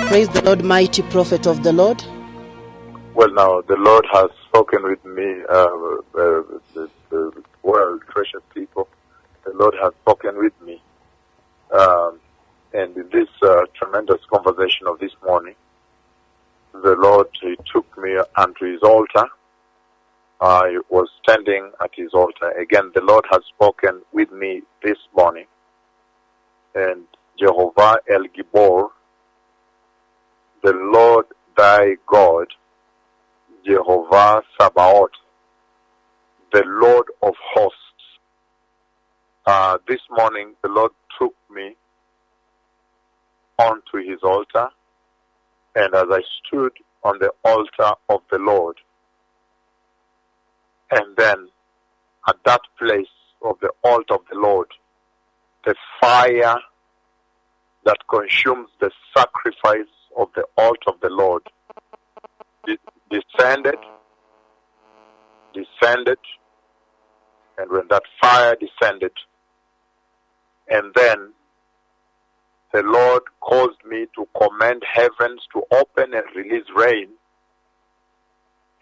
Praise the Lord, mighty prophet of the Lord. Well, now, the Lord has spoken with me, the world, precious people. The Lord has spoken with me. And in this tremendous conversation of this morning, the Lord, He took me unto His altar. I was standing at His altar. Again, the Lord has spoken with me this morning. And Jehovah El Gibor, the Lord thy God, Jehovah Sabaoth, the Lord of hosts. This morning, the Lord took me onto His altar, and as I stood on the altar of the Lord, and then at that place of the altar of the Lord, the fire that consumes the sacrifice of the altar of the Lord descended, and when that fire descended, and then the Lord caused me to command heavens to open and release rain,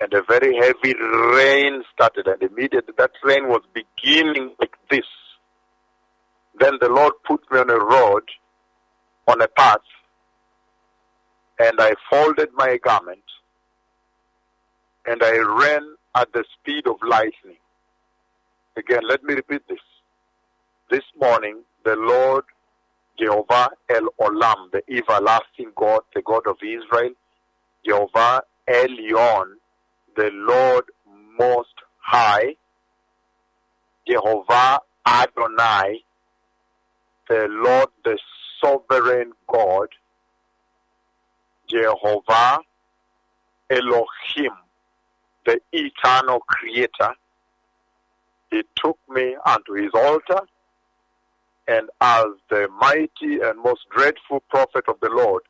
and a very heavy rain started, and immediately that rain was beginning like this. Then the Lord put me on a road, on a path, and I folded my garment, and I ran at the speed of lightning. Again, let me repeat this. This morning, the Lord, Jehovah El Olam, the everlasting God, the God of Israel, Jehovah Elyon, the Lord Most High, Jehovah Adonai, the Lord, the sovereign God, Jehovah Elohim, the eternal creator. He took me unto His altar, and as the mighty and most dreadful prophet of the Lord,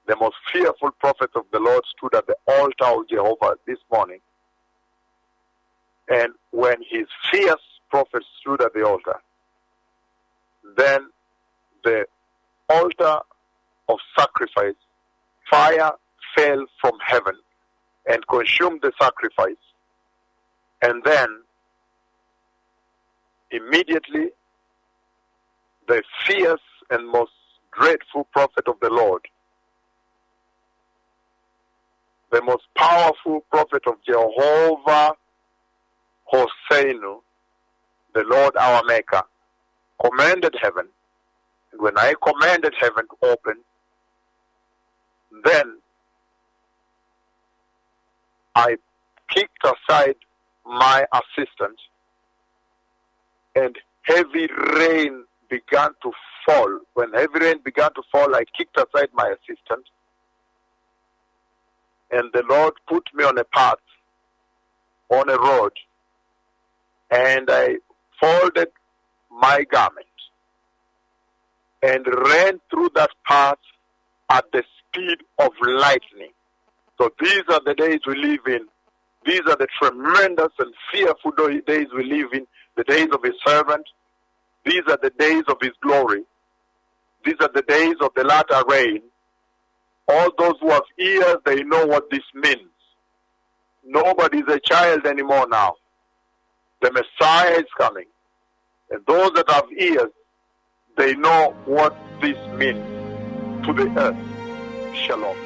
the most fearful prophet of the Lord, stood at the altar of Jehovah this morning. And when his fierce prophet stood at the altar, then the altar of sacrifice, fire fell from heaven and consumed the sacrifice. And then immediately the fierce and most dreadful prophet of the Lord, the most powerful prophet of Jehovah Hosseinu, the Lord our Maker, commanded heaven. And when I commanded heaven to open, then I kicked aside my assistant, and heavy rain began to fall. When heavy rain began to fall, I kicked aside my assistant, and the Lord put me on a path, on a road, and I folded my garment and ran through that path at the speed of lightning. So these are the days we live in. These are the tremendous and fearful days we live in, the days of His servant. These are the days of His glory. These are the days of the latter rain. All those who have ears, they know what this means. Nobody is a child anymore now. The Messiah is coming. And those that have ears, they know what this means to the earth. Shalom.